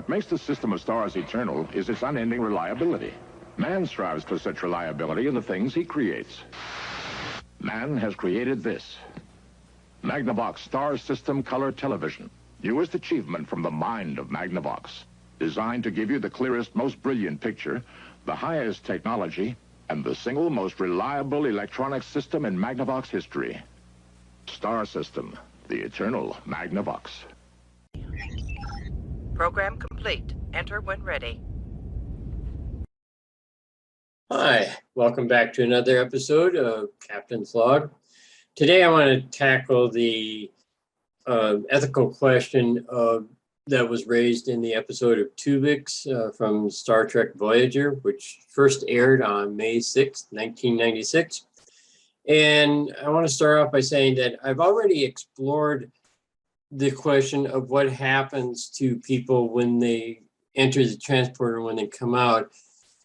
What makes the system of stars eternal is its unending reliability. Man strives for such reliability in the things he creates. Man has created this. Magnavox Star System Color Television. Newest achievement from the mind of Magnavox. Designed to give you the clearest, most brilliant picture, the highest technology, and the single most reliable electronic system in Magnavox history. Star System, the eternal Magnavox. Program complete. Enter when ready. Hi, welcome back to another episode of Captain's Log. Today I want to tackle the ethical question that was raised in the episode of Tuvix from Star Trek Voyager, which first aired on May 6th, 1996. And I want to start off by saying that I've already explored the question of what happens to people when they enter the transporter, when they come out,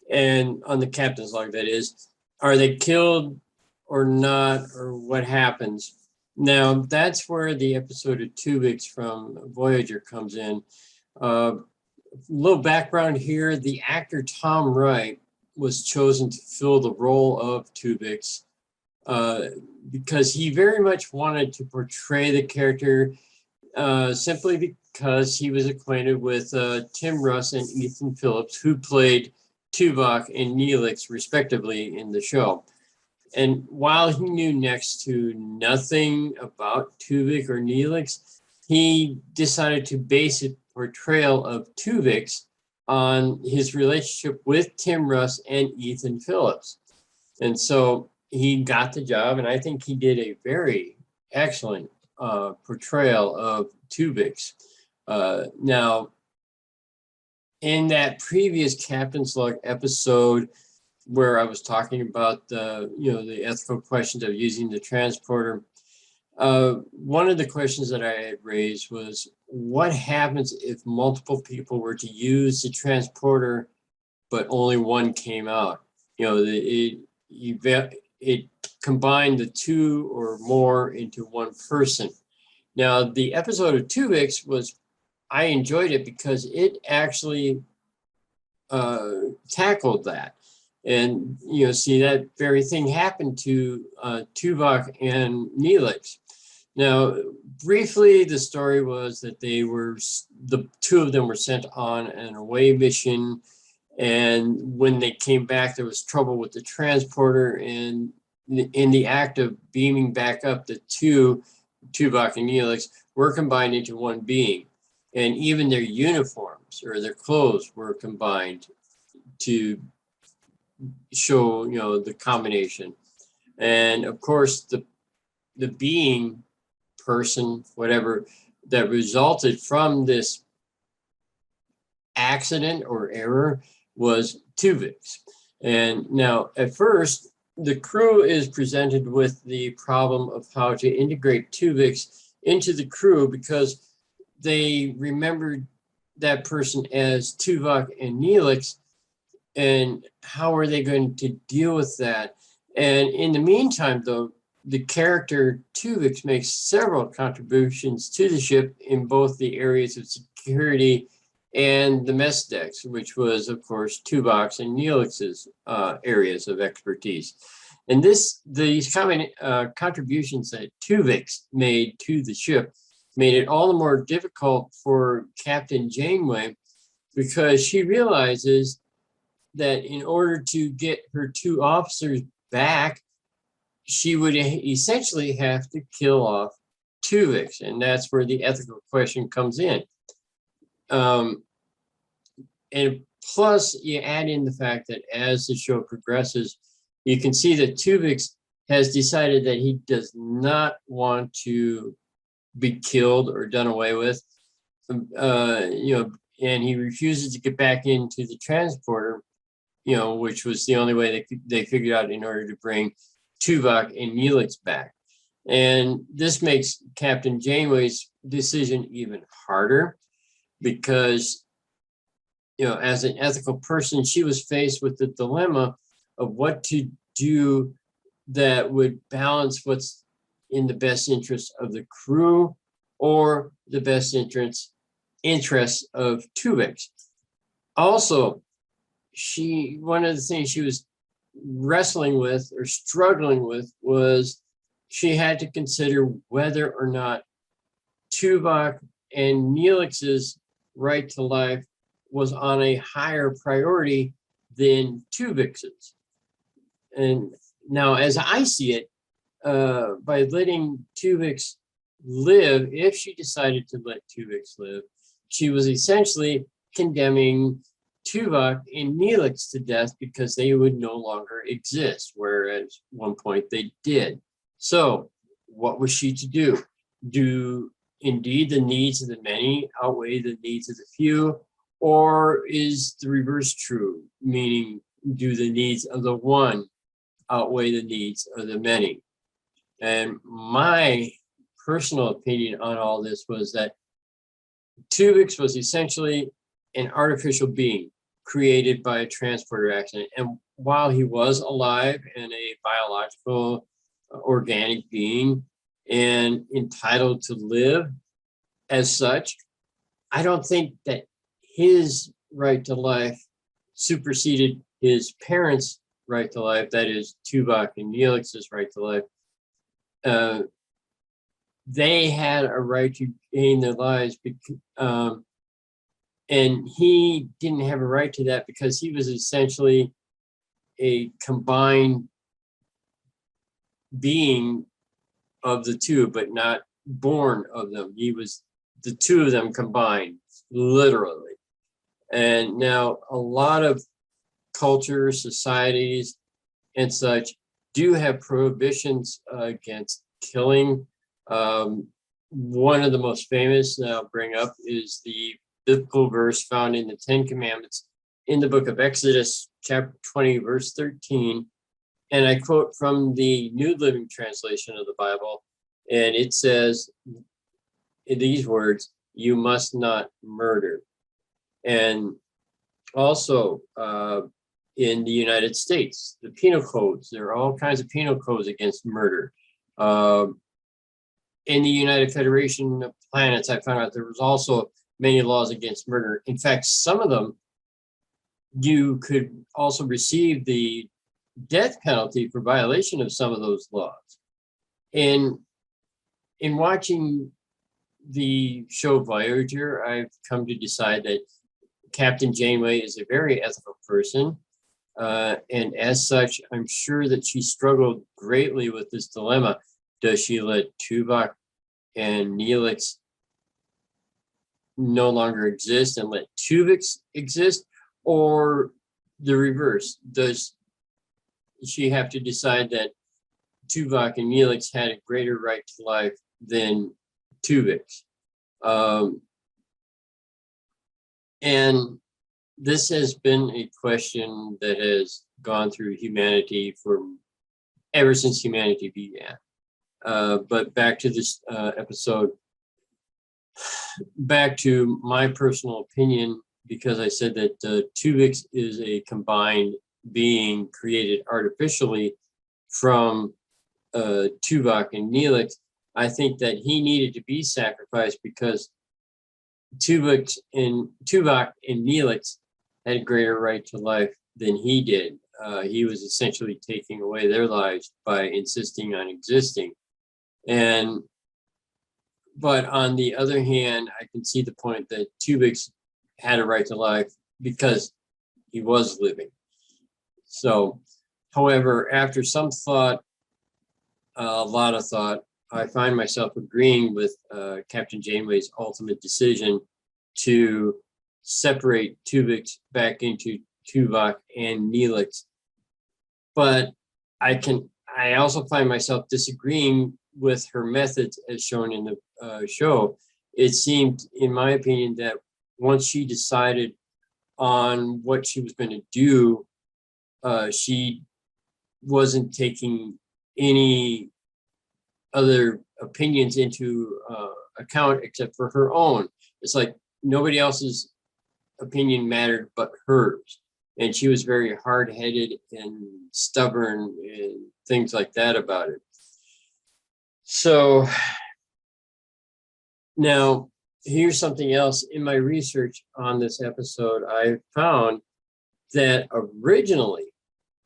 and on the Captain's Log, that is, are they killed or not, or what happens? Now, that's where the episode of Tuvix from Voyager comes in. A little background here, the actor Tom Wright was chosen to fill the role of Tuvix because he very much wanted to portray the character simply because he was acquainted with Tim Russ and Ethan Phillips, who played Tuvok and Neelix, respectively, in the show. And while he knew next to nothing about Tuvix or Neelix, he decided to base his portrayal of Tuvix on his relationship with Tim Russ and Ethan Phillips. And so he got the job, and I think he did a very excellent portrayal of Tuvix. Now, in that previous Captain's Log episode, where I was talking about the ethical questions of using the transporter, one of the questions that I had raised was, what happens if multiple people were to use the transporter, but only one came out? It combined the two or more into one person. Now, the episode of Tuvix I enjoyed it because it actually tackled that. And, see, that very thing happened to Tuvok and Neelix. Now, briefly, the story was that the two of them were sent on an away mission. And when they came back, there was trouble with the transporter. And in the act of beaming back up, the two, Tuvok and Neelix, were combined into one being. And even their uniforms or their clothes were combined to show, the combination. And of course, the being, person, whatever, that resulted from this accident or error was Tuvix. And now, at first, the crew is presented with the problem of how to integrate Tuvix into the crew because they remembered that person as Tuvok and Neelix, and how are they going to deal with that? And in the meantime, though, the character Tuvix makes several contributions to the ship in both the areas of security and the mess decks, which was, of course, Tuvok's and Neelix's areas of expertise. And these contributions that Tuvix made to the ship made it all the more difficult for Captain Janeway, because she realizes that in order to get her two officers back, she would essentially have to kill off Tuvix, and that's where the ethical question comes in. And plus, you add in the fact that as the show progresses, you can see that Tuvix has decided that he does not want to be killed or done away with, and he refuses to get back into the transporter, which was the only way they figured out in order to bring Tuvok and Neelix back. And this makes Captain Janeway's decision even harder because, as an ethical person, she was faced with the dilemma of what to do that would balance what's in the best interest of the crew or the best interest interests of Tuvix. Also, one of the things she was wrestling with or struggling with was she had to consider whether or not Tuvok and Neelix's right to life was on a higher priority than Tuvix's. And now, as I see it, by letting Tuvix live, if she decided to let Tuvix live, she was essentially condemning Tuvok and Neelix to death because they would no longer exist, whereas at one point they did. So what was she to do? Do indeed the needs of the many outweigh the needs of the few? Or is the reverse true, meaning do the needs of the one outweigh the needs of the many? And my personal opinion on all this was that Tuvix was essentially an artificial being created by a transporter accident. And while he was alive and a biological, organic being and entitled to live as such, I don't think that his right to life superseded his parents' right to life, that is Tuvok and Neelix's right to life. They had a right to gain their lives, and he didn't have a right to that because he was essentially a combined being of the two, but not born of them. He was the two of them combined, literally. And now a lot of cultures, societies, and such do have prohibitions against killing. One of the most famous that I'll bring up is the biblical verse found in the Ten Commandments in the book of Exodus, chapter 20, verse 13. And I quote from the New Living Translation of the Bible, and it says in these words, "You must not murder." And also in the United States, the penal codes, there are all kinds of penal codes against murder. In the United Federation of Planets, I found out there was also many laws against murder. In fact, some of them, you could also receive the death penalty for violation of some of those laws. And in watching the show Voyager, I've come to decide that Captain Janeway is a very ethical person. And as such, I'm sure that she struggled greatly with this dilemma. Does she let Tuvok and Neelix no longer exist and let Tuvix exist? Or the reverse? Does she have to decide that Tuvok and Neelix had a greater right to life than Tuvix? And this has been a question that has gone through humanity ever since humanity began. But back to this episode, back to my personal opinion, because I said that Tuvix is a combined being created artificially from Tuvok and Neelix. I think that he needed to be sacrificed because Tuvok and Neelix had a greater right to life than he did. He was essentially taking away their lives by insisting on existing. But on the other hand, I can see the point that Tuvix had a right to life because he was living. So, however, after some thought, a lot of thought, I find myself agreeing with Captain Janeway's ultimate decision to separate Tuvix back into Tuvok and Neelix. But I also find myself disagreeing with her methods as shown in the show. It seemed, in my opinion, that once she decided on what she was going to do, she wasn't taking any other opinions into account except for her own. It's like nobody else's opinion mattered but hers. And she was very hard-headed and stubborn and things like that about it. So now here's something else. In my research on this episode, I found that originally,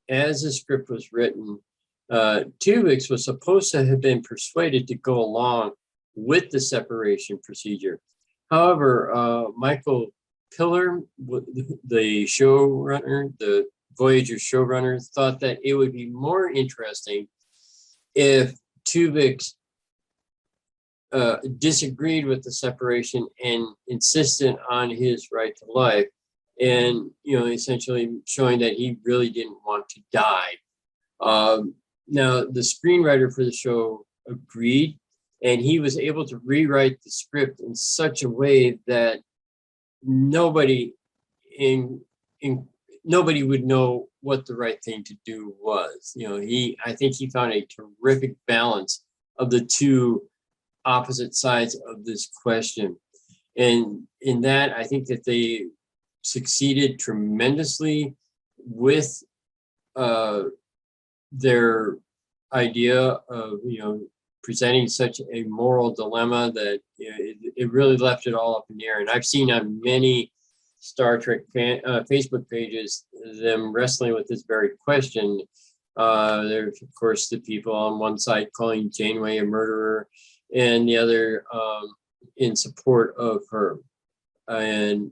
as the script was written, Tuvix was supposed to have been persuaded to go along with the separation procedure. However, Michael Piller, the showrunner, the Voyager showrunner, thought that it would be more interesting if Tuvix disagreed with the separation and insisted on his right to life, and essentially showing that he really didn't want to die. Now, the screenwriter for the show agreed, and he was able to rewrite the script in such a way that nobody would know what the right thing to do was. I think he found a terrific balance of the two opposite sides of this question. And in that, I think that they succeeded tremendously with their idea of, presenting such a moral dilemma that it really left it all up in the air. And I've seen on many Star Trek Facebook pages them wrestling with this very question. There's, of course, the people on one side calling Janeway a murderer, and the other in support of her. And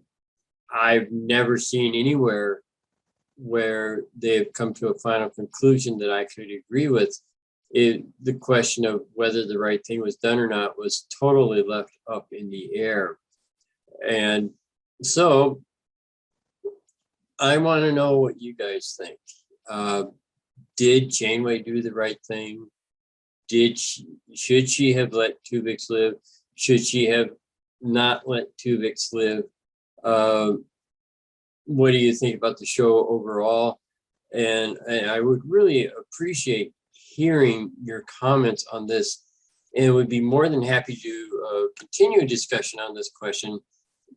I've never seen anywhere where they've come to a final conclusion that I could agree with. The question of whether the right thing was done or not was totally left up in the air. And so I want to know what you guys think. Did Janeway do the right thing? Should she have let Tuvix live? Should she have not let Tuvix live? What do you think about the show overall? And I would really appreciate hearing your comments on this, and would be more than happy to continue a discussion on this question,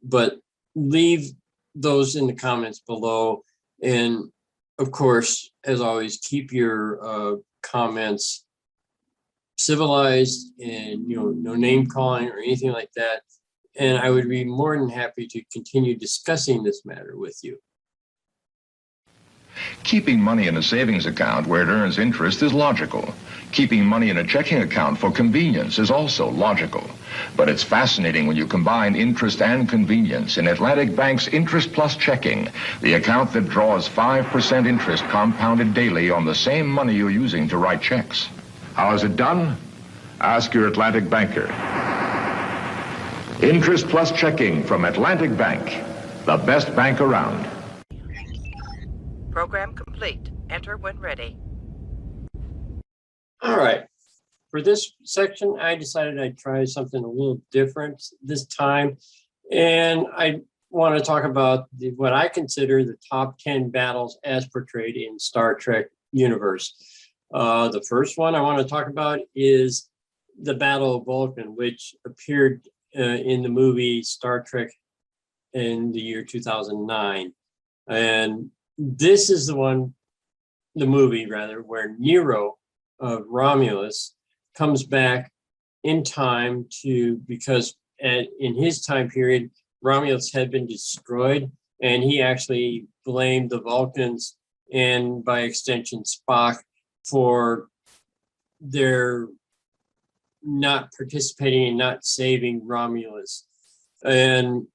but leave those in the comments below. And of course, as always, keep your comments civilized and no name calling or anything like that. And I would be more than happy to continue discussing this matter with you. Keeping money in a savings account where it earns interest is logical. Keeping money in a checking account for convenience is also logical. But it's fascinating when you combine interest and convenience in Atlantic Bank's Interest Plus Checking, the account that draws 5% interest compounded daily on the same money you're using to write checks. How is it done? Ask your Atlantic banker. Interest Plus Checking from Atlantic Bank, the best bank around. Program complete. Enter when ready. All right. For this section, I decided I'd try something a little different this time. And I want to talk about what I consider the top 10 battles as portrayed in Star Trek universe. The first one I want to talk about is the Battle of Balkan, which appeared in the movie Star Trek in the year 2009. And this is the movie where Nero of Romulus comes back in time because in his time period, Romulus had been destroyed, and he actually blamed the Vulcans and by extension Spock for their not participating and not saving Romulus. And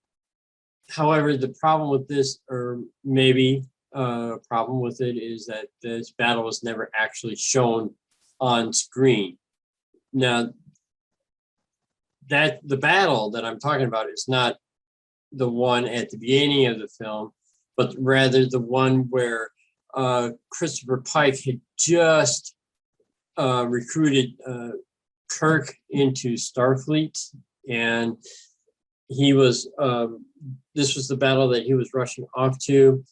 however, the problem with this, or maybe problem with it, is that this battle was never actually shown on screen. Now, that the battle that I'm talking about is not the one at the beginning of the film, but rather the one where Christopher Pike had just recruited Kirk into Starfleet, and he was this was the battle that he was rushing off to.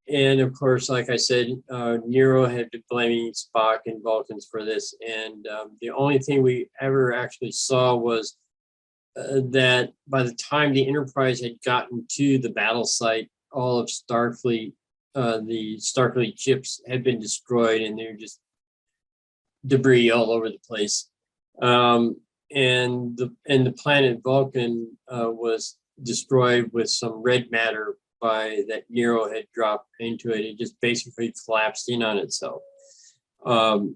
And of course, like I said, Nero had been blaming Spock and Vulcans for this. And the only thing we ever actually saw was that by the time the Enterprise had gotten to the battle site, all of Starfleet, the Starfleet ships had been destroyed, and they were just debris all over the place. the planet Vulcan was destroyed with some red matter that Nero had dropped into it. It just basically collapsed in on itself. And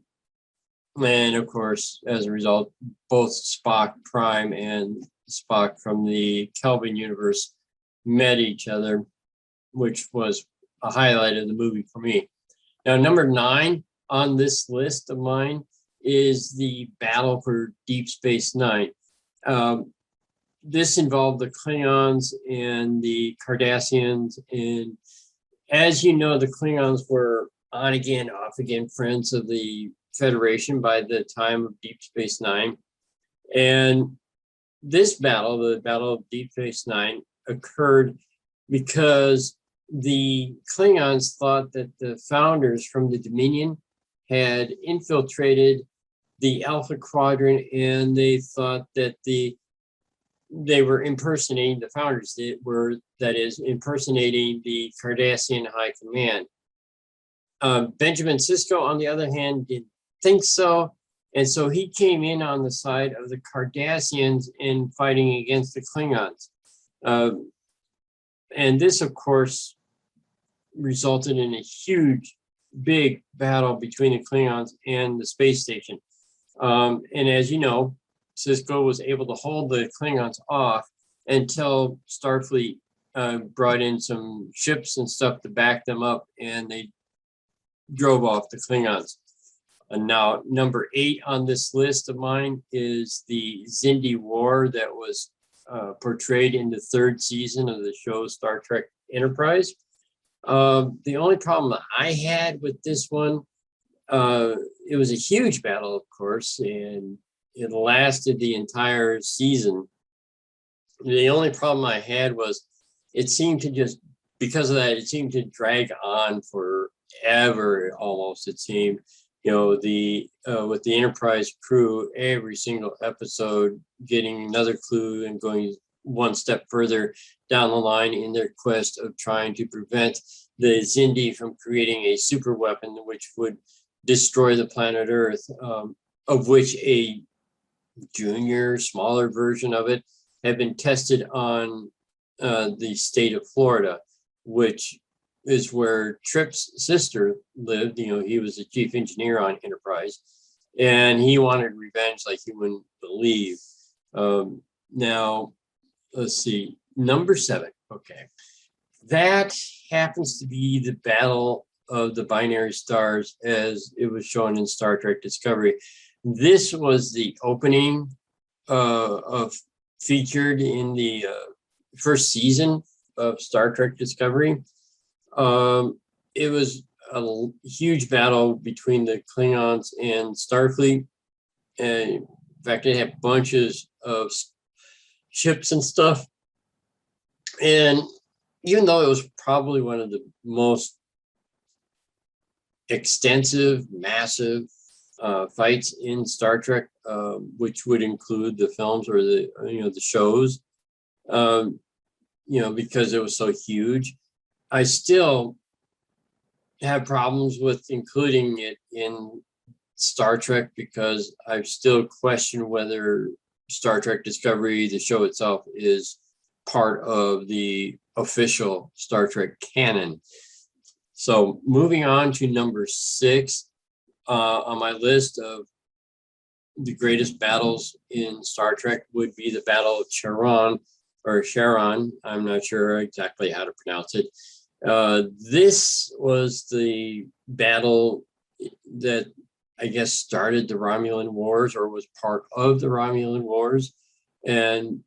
of course, as a result, both Spock Prime and Spock from the Kelvin universe met each other, which was a highlight of the movie for me. Now, number 9 on this list of mine is the battle for Deep Space Nine. This involved the Klingons and the Cardassians. And as you know, the Klingons were on again, off again friends of the Federation by the time of Deep Space Nine. And this battle, the Battle of Deep Space Nine, occurred because the Klingons thought that the founders from the Dominion had infiltrated the Alpha Quadrant, and they thought that they were impersonating the founders. That is, impersonating the Cardassian High Command. Benjamin Sisko, on the other hand, didn't think so, and so he came in on the side of the Cardassians in fighting against the Klingons. And this, of course, resulted in a huge, big battle between the Klingons and the space station. And as you know, Sisko was able to hold the Klingons off until Starfleet brought in some ships and stuff to back them up, and they drove off the Klingons. And now, number 8 on this list of mine is the Xindi War that was portrayed in the 3rd season of the show Star Trek Enterprise. The only problem that I had with this one, it was a huge battle, of course, and it lasted the entire season. The only problem I had was it seemed to just, because of that, it seemed to drag on forever almost, it seemed. You know, with the Enterprise crew, every single episode getting another clue and going one step further down the line in their quest of trying to prevent the Xindi from creating a super weapon which would destroy the planet Earth, of which a junior, smaller version of it had been tested on the state of Florida, which is where Trip's sister lived. You know, he was the chief engineer on Enterprise, and he wanted revenge like you wouldn't believe. Now, let's see, number 7. Okay. That happens to be the Battle of the Binary Stars as it was shown in Star Trek Discovery. This was the opening featured in the first season of Star Trek Discovery. It was a huge battle between the Klingons and Starfleet. And in fact, it had bunches of ships and stuff. And even though it was probably one of the most extensive, massive fights in Star Trek, which would include the films or the shows, because it was so huge, I still have problems with including it in Star Trek because I still question whether Star Trek Discovery, the show itself, is part of the official Star Trek canon. So moving on to number 6 on my list of the greatest battles in Star Trek would be the Battle of Charon, or Charon. I'm not sure exactly how to pronounce it. This was the battle that I guess started the Romulan Wars, or was part of the Romulan Wars. And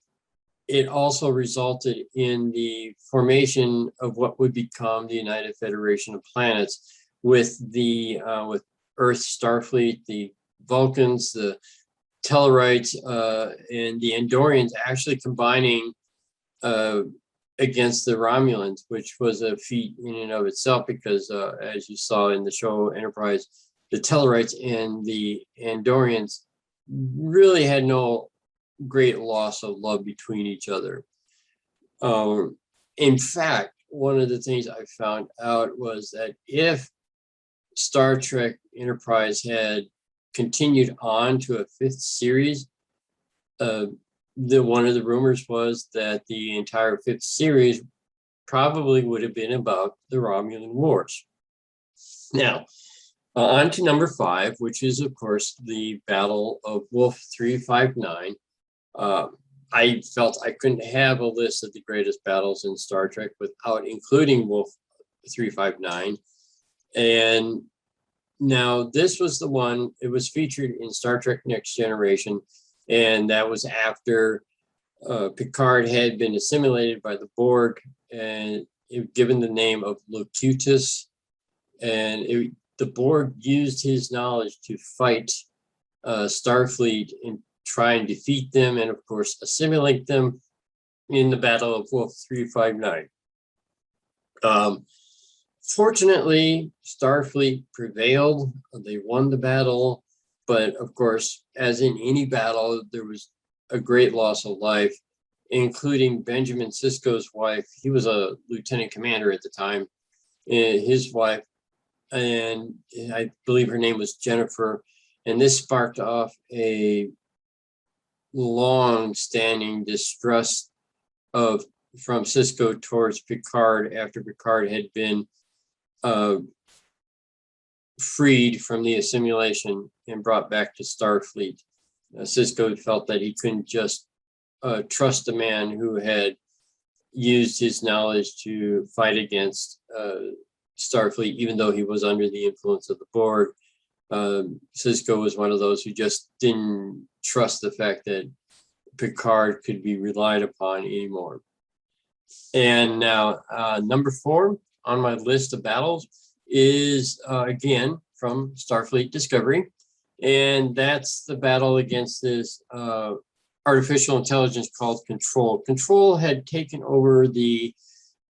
it also resulted in the formation of what would become the United Federation of Planets, with with Earth, Starfleet, the Vulcans, the Tellarites, and the Andorians actually combining against the Romulans, which was a feat in and of itself because, as you saw in the show Enterprise, the Tellarites and the Andorians really had no great loss of love between each other. In fact, one of the things I found out was that if Star Trek Enterprise had continued on to a 5th series, one of the rumors was that the entire fifth series probably would have been about the Romulan Wars. Now, on to number 5, which is, of course, the Battle of Wolf 359. I felt I couldn't have a list of the greatest battles in Star Trek without including Wolf 359. And now this was the one, it was featured in Star Trek Next Generation, and that was after Picard had been assimilated by the Borg and given the name of Locutus. And the Borg used his knowledge to fight Starfleet and try and defeat them, and of course assimilate them in the Battle of Wolf 359. Fortunately, Starfleet prevailed. They won the battle, but of course, as in any battle, there was a great loss of life, including Benjamin Sisko's wife. He was a lieutenant commander at the time, and his wife, and I believe her name was Jennifer. And this sparked off a long-standing distrust from Sisko towards Picard after Picard had been freed from the assimilation and brought back to Starfleet. Sisko felt that he couldn't just trust a man who had used his knowledge to fight against Starfleet, even though he was under the influence of the Borg. Sisko was one of those who just didn't trust the fact that Picard could be relied upon anymore. And now, number 4 on my list of battles is, again, from Starfleet Discovery. And that's the battle against this artificial intelligence called Control. Control had taken over the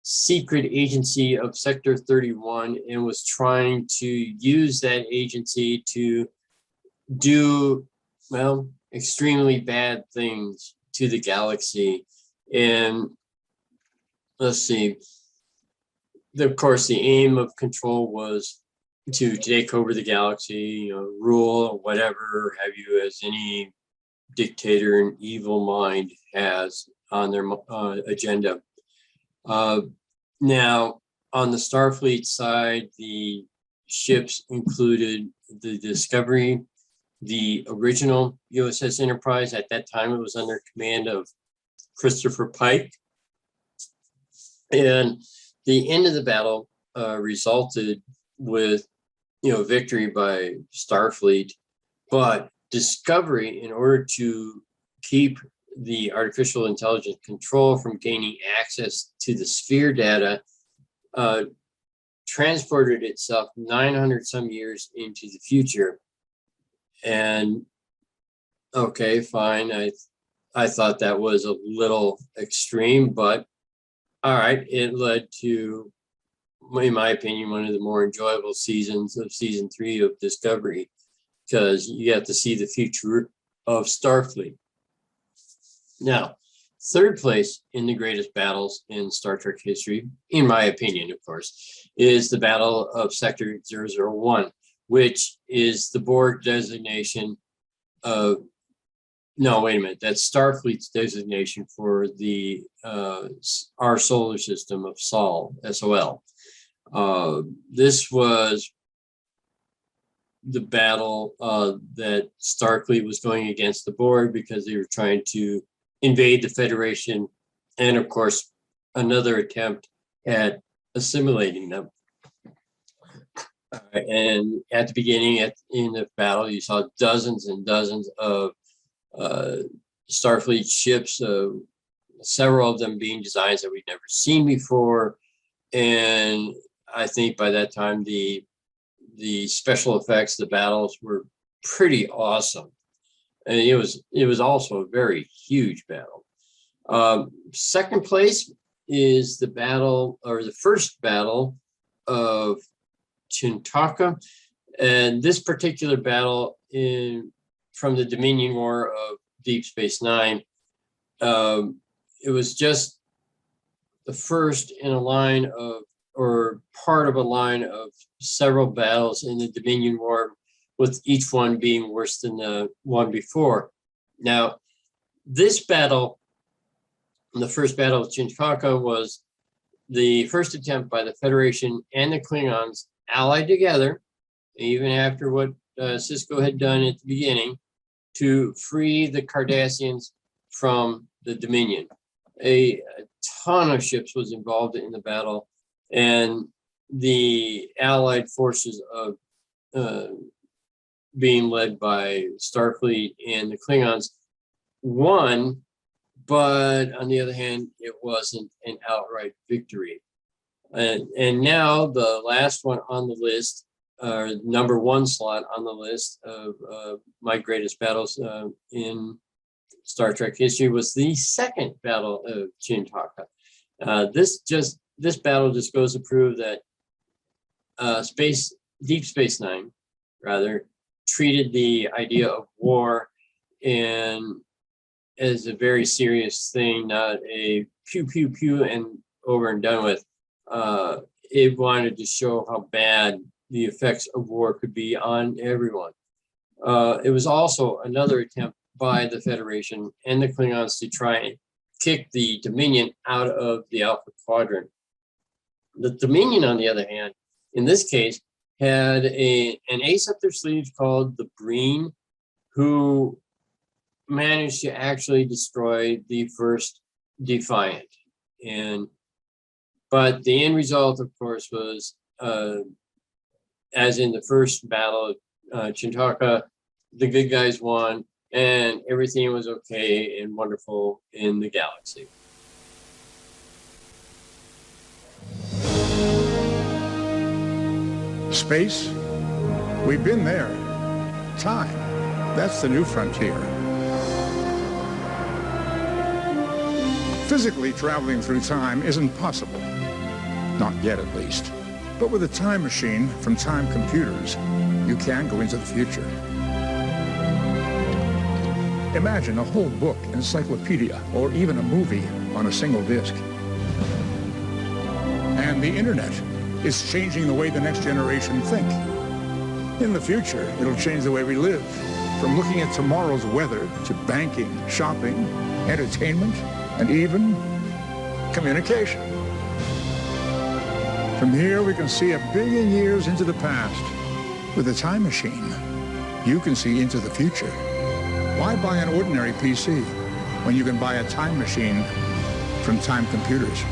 secret agency of Sector 31 and was trying to use that agency to do, well, extremely bad things to the galaxy. And let's see, of course, the aim of Control was to take over the galaxy, rule, whatever have you, as any dictator and evil mind has on their agenda. Now, on the Starfleet side, the ships included the Discovery, the original USS Enterprise. At that time, it was under command of Christopher Pike. And the end of the battle resulted with, victory by Starfleet. But Discovery, in order to keep the artificial intelligence Control from gaining access to the sphere data, transported itself 900 some years into the future. And okay, fine. I thought that was a little extreme, but all right, it led to, in my opinion, one of the more enjoyable seasons of season 3 of Discovery, because you have to see the future of Starfleet. Now, third place in the greatest battles in Star Trek history, in my opinion, of course, is the Battle of Sector 001, which is the Borg designation of, no, wait a minute, that's Starfleet's designation for the our solar system of Sol, SOL. This was the battle that Starfleet was going against the Borg because they were trying to invade the Federation, and of course, another attempt at assimilating them. And at the beginning, in the battle, you saw dozens and dozens of Starfleet ships, several of them being designs that we'd never seen before. And I think by that time, the special effects, the battles were pretty awesome. And it was also a very huge battle. Second place is the battle, or the first battle of Chintaka. And this particular battle from the Dominion War of Deep Space Nine, it was just the first in a line of, or part of a line of several battles in the Dominion War, with each one being worse than the one before. Now, This battle, the first Battle of Chinchaka, was the first attempt by the Federation and the Klingons allied together, even after what Cisco had done at the beginning, to free the Cardassians from the Dominion. A ton of ships was involved in the battle, and the Allied forces of being led by Starfleet and the Klingons won, but on the other hand, it wasn't an outright victory. And now the last one on the list, number one slot on the list of my greatest battles in Star Trek history, was the second Battle of Chinchaka. This battle just goes to prove that Deep Space Nine, rather, treated the idea of war as a very serious thing, not a pew pew pew and over and done with. It wanted to show how bad the effects of war could be on everyone. It was also another attempt by the Federation and the Klingons to try and kick the Dominion out of the Alpha Quadrant. The Dominion, on the other hand, in this case, had an ace up their sleeves called the Breen, who managed to actually destroy the first Defiant. But the end result, of course, was, as in the first battle of Chinchaka, the good guys won, and everything was okay and wonderful in the galaxy. Space? We've been there. Time? That's the new frontier. Physically traveling through time isn't possible. Not yet, at least. But with a time machine from time computers, you can go into the future. Imagine a whole book, encyclopedia, or even a movie on a single disc. And the internet is changing the way the next generation think. In the future, it'll change the way we live, from looking at tomorrow's weather to banking, shopping, entertainment, and even communication. From here, we can see 1 billion years into the past. With a time machine, you can see into the future. Why buy an ordinary PC when you can buy a time machine from Time Computers?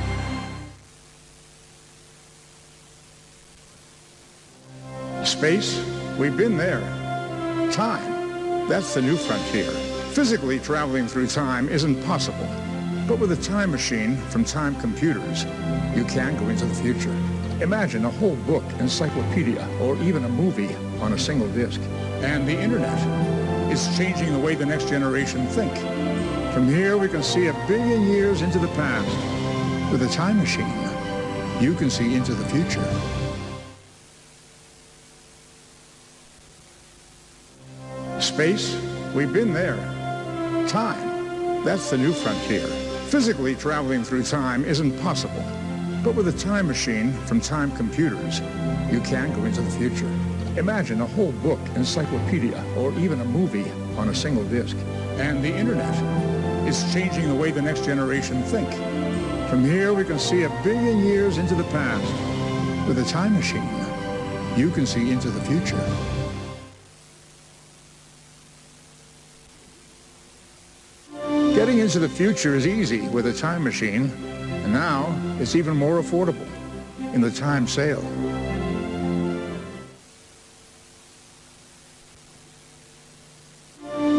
Space? We've been there. Time? That's the new frontier. Physically traveling through time isn't possible. But with a time machine from Time Computers, you can go into the future. Imagine a whole book, encyclopedia, or even a movie on a single disc. And the internet is changing the way the next generation think. From here, we can see 1 billion years into the past. With a time machine, you can see into the future. Space? We've been there. Time? That's the new frontier. Physically traveling through time isn't possible. But with a time machine from Time Computers, you can go into the future. Imagine a whole book, encyclopedia, or even a movie on a single disc. And the internet is changing the way the next generation think. From here, we can see 1 billion years into the past. With a time machine, you can see into the future. Getting into the future is easy with a time machine, and now it's even more affordable in the time sale.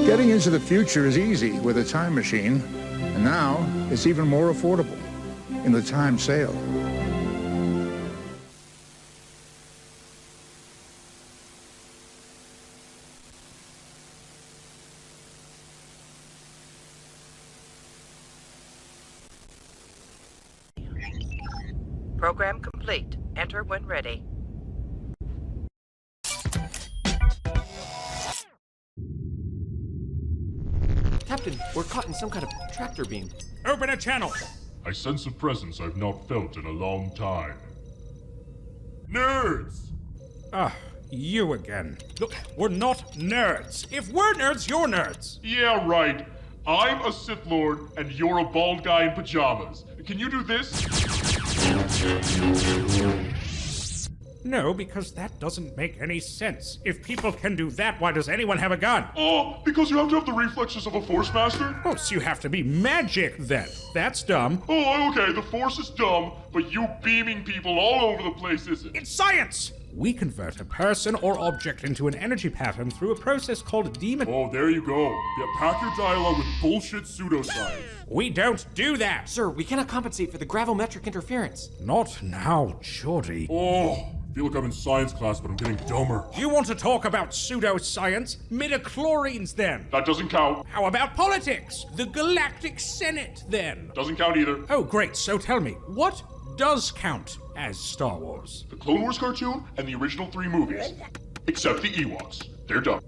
Getting into the future is easy with a time machine, and now it's even more affordable in the time sale. Program complete. Enter when ready. Captain, we're caught in some kind of tractor beam. Open a channel! I sense a presence I've not felt in a long time. Nerds! Ah, you again. Look, we're not nerds. If we're nerds, you're nerds. Yeah, right. I'm a Sith Lord, and you're a bald guy in pajamas. Can you do this? No, because that doesn't make any sense. If people can do that, why does anyone have a gun? Oh, because you have to have the reflexes of a Force Master? Oh, so you have to be magic then. That's dumb. Oh, okay, the Force is dumb, but you beaming people all over the place isn't. It's science! We convert a person or object into an energy pattern through a process called demon. Oh, there you go. Yeah, pack your dialogue with bullshit pseudoscience. We don't do that! Sir, we cannot compensate for the gravimetric interference. Not now, Geordie. Oh, I feel like I'm in science class, but I'm getting dumber. Do you want to talk about pseudoscience? Midichlorians, then. That doesn't count. How about politics? The Galactic Senate, then. Doesn't count either. Oh, great. So tell me, what does count as Star Wars? The Clone Wars cartoon and the original 3 movies. Except the Ewoks. They're done.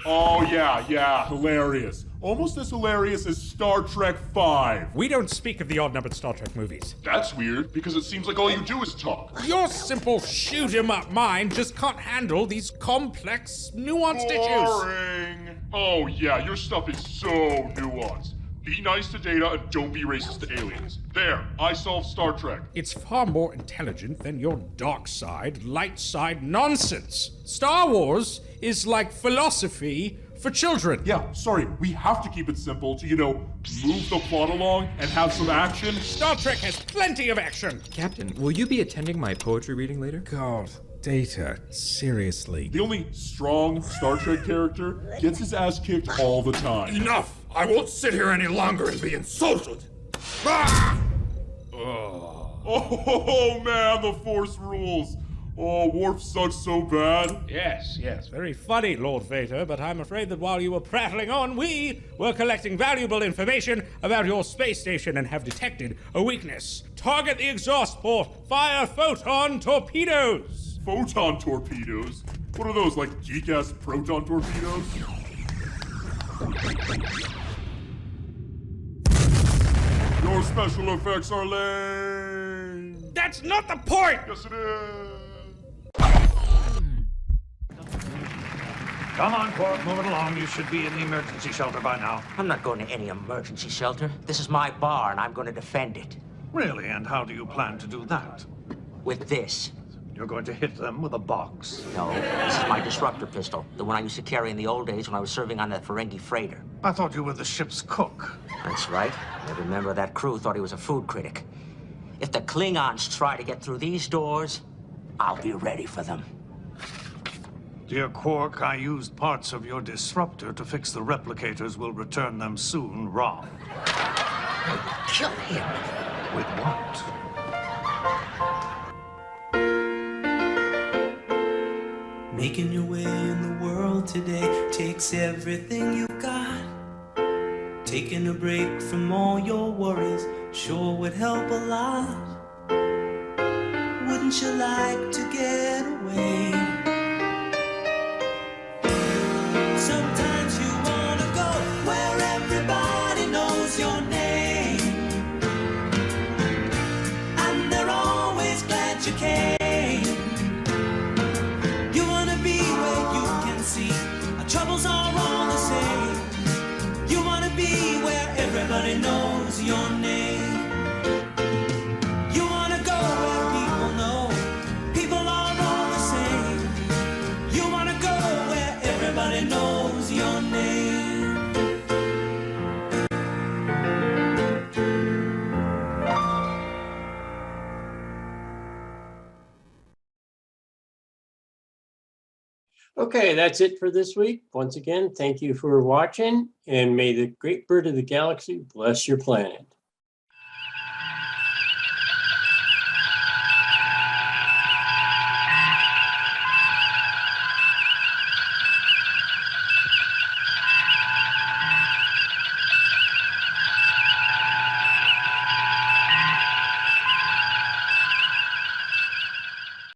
Oh, yeah, hilarious. Almost as hilarious as Star Trek V. We don't speak of the odd-numbered Star Trek movies. That's weird, because it seems like all you do is talk. Your simple shoot-'em-up mind just can't handle these complex, nuanced issues. Boring. Oh, yeah, your stuff is so nuanced. Be nice to Data and don't be racist to aliens. There, I solved Star Trek. It's far more intelligent than your dark side, light side nonsense. Star Wars is like philosophy for children. Yeah, sorry, we have to keep it simple to, move the plot along and have some action. Star Trek has plenty of action. Captain, will you be attending my poetry reading later? God, Data, seriously. The only strong Star Trek character gets his ass kicked all the time. Enough! I won't sit here any longer and be insulted. Ah! Oh man, the Force rules. Oh, Worf sucks so bad. Yes, very funny, Lord Vader, but I'm afraid that while you were prattling on, we were collecting valuable information about your space station and have detected a weakness. Target the exhaust port. Fire photon torpedoes. Photon torpedoes? What are those, like geek-ass proton torpedoes? Your special effects are lame. That's not the point! Yes, it is. Come on, Quark, move it along. You should be in the emergency shelter by now. I'm not going to any emergency shelter. This is my bar, and I'm going to defend it. Really? And how do you plan to do that? With this. You're going to hit them with a box? No, this is my disruptor pistol, the one I used to carry in the old days when I was serving on that Ferengi freighter. I thought you were the ship's cook. That's right. Every member of that crew thought he was a food critic. If the Klingons try to get through these doors, I'll be ready for them. Dear Quark, I used parts of your disruptor to fix the replicators. Will return them soon wrong. Kill him. With what? Making your way in the world today takes everything you've got. Taking a break from all your worries sure would help a lot. Wouldn't you like to get away? Sometimes you wanna go where everybody knows your name, and they're always glad you came. You wanna be where you can see our troubles are all the same. You wanna be where everybody knows your name. You wanna go where people know people are all the same. You wanna go where everybody knows your name. Okay, that's it for this week. Once again, thank you for watching, and may the great bird of the galaxy bless your planet.